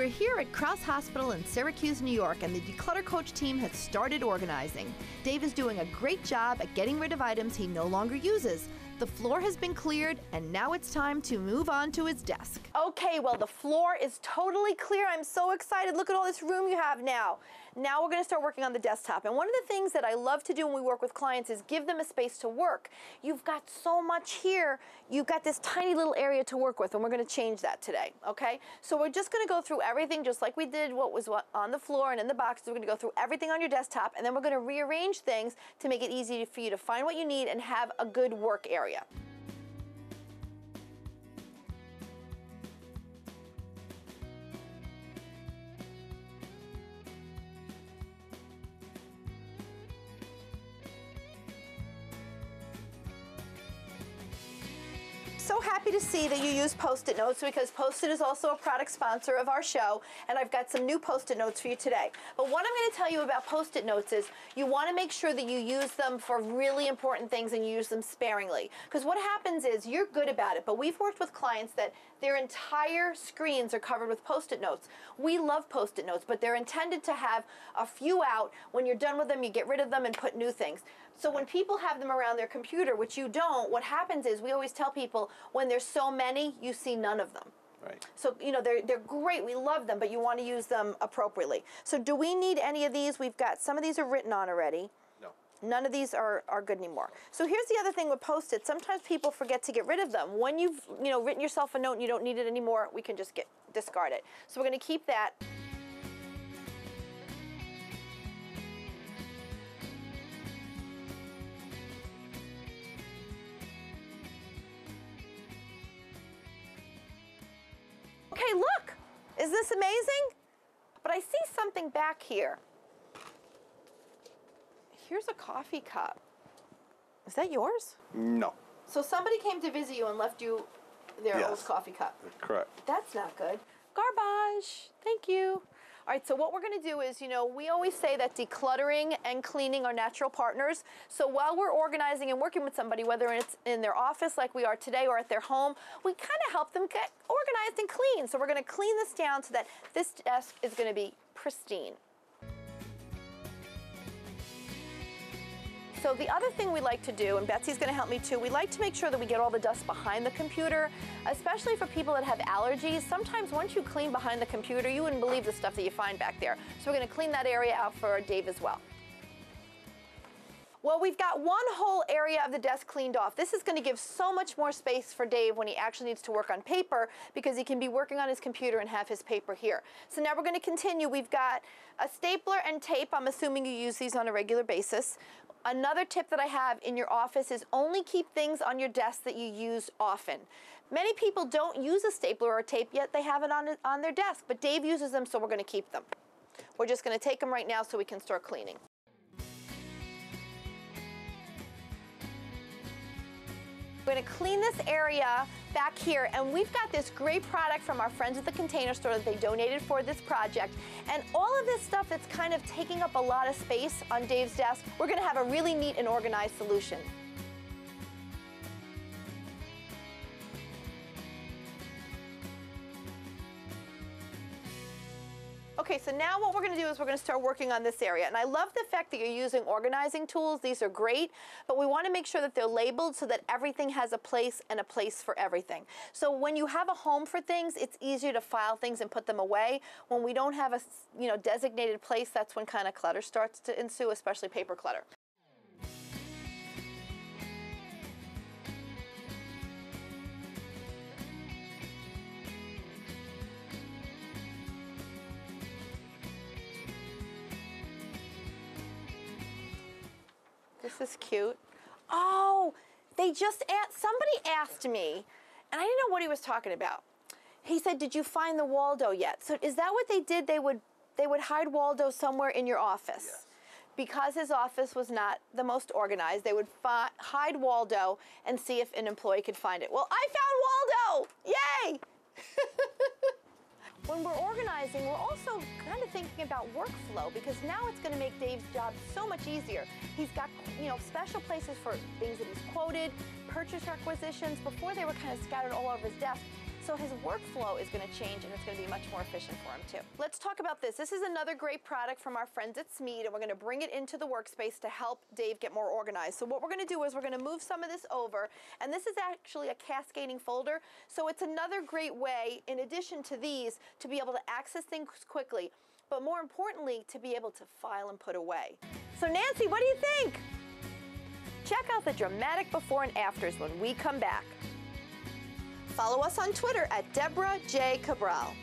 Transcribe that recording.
We're here at Crouse Hospital in Syracuse, New York, and the Declutter Coach team has started organizing. Dave is doing a great job at getting rid of items he no longer uses. The floor has been cleared, and now it's time to move on to his desk. Okay, well, the floor is totally clear. I'm so excited. Look at all this room you have now. Now we're going to start working on the desktop. And one of the things that I love to do when we work with clients is give them a space to work. You've got so much here. You've got this tiny little area to work with, and we're going to change that today, okay? So we're just going to go through everything just like we did what was on the floor and in the boxes. We're going to go through everything on your desktop, and then we're going to rearrange things to make it easy for you to find what you need and have a good work area. So happy to see that you use Post-it notes, because Post-it is also a product sponsor of our show, and I've got some new Post-it notes for you today. But what I'm going to tell you about Post-it notes is you want to make sure that you use them for really important things and you use them sparingly. Because what happens is you're good about it, but we've worked with clients that their entire screens are covered with Post-it notes. We love Post-it notes, but they're intended to have a few out. When you're done with them, you get rid of them and put new things. So when people have them around their computer, which you don't, what happens is we always tell people when there's so many, you see none of them. Right. So, you know, they're great. We love them, but you want to use them appropriately. So do we need any of these? We've got, some of these are written on already. No. None of these are good anymore. So here's the other thing with Post-it. Sometimes people forget to get rid of them. When you've, written yourself a note and you don't need it anymore, we can just discard it. So we're going to keep that. Okay, look, is this amazing? But I see something back here. Here's a coffee cup. Is that yours? No. So somebody came to visit you and left you their Yes. old coffee cup. Correct. That's not good. Garbage, thank you. All right, so what we're gonna do is, we always say that decluttering and cleaning are natural partners. So while we're organizing and working with somebody, whether it's in their office like we are today or at their home, we kind of help them get organized and clean. So we're gonna clean this down so that this desk is gonna be pristine. So the other thing we like to do, and Betsy's going to help me too, we like to make sure that we get all the dust behind the computer, especially for people that have allergies. Sometimes once you clean behind the computer, you wouldn't believe the stuff that you find back there. So we're going to clean that area out for Dave as well. Well, we've got one whole area of the desk cleaned off. This is going to give so much more space for Dave when he actually needs to work on paper, because he can be working on his computer and have his paper here. So now we're going to continue. We've got a stapler and tape. I'm assuming you use these on a regular basis. Another tip that I have in your office is only keep things on your desk that you use often. Many people don't use a stapler or a tape, yet they have it on their desk, but Dave uses them, so we're going to keep them. We're just going to take them right now so we can start cleaning. We're going to clean this area back here, and we've got this great product from our friends at the Container Store that they donated for this project. And all of this stuff that's kind of taking up a lot of space on Dave's desk, we're going to have a really neat and organized solution. Okay, so now what we're going to do is we're going to start working on this area. And I love the fact that you're using organizing tools. These are great, but we want to make sure that they're labeled so that everything has a place and a place for everything. So when you have a home for things, it's easier to file things and put them away. When we don't have a designated place, that's when kind of clutter starts to ensue, especially paper clutter. This is cute. Oh, somebody asked me, and I didn't know what he was talking about. He said, did you find the Waldo yet? So is that what they did? They would hide Waldo somewhere in your office. Yes. Because his office was not the most organized, they would hide Waldo and see if an employee could find it. Well, I found Waldo! Yay! When we're organizing, we're also kind of thinking about workflow, because now it's going to make Dave's job so much easier. He's got, special places for things that he's quoted, purchase requisitions. Before, they were kind of scattered all over his desk. So his workflow is going to change, and it's going to be much more efficient for him too. Let's talk about this. This is another great product from our friends at Smead, and we're going to bring it into the workspace to help Dave get more organized. So what we're going to do is we're going to move some of this over, and this is actually a cascading folder. So it's another great way, in addition to these, to be able to access things quickly, but more importantly, to be able to file and put away. So Nancy, what do you think? Check out the dramatic before and afters when we come back. Follow us on Twitter at Deborah J. Cabral.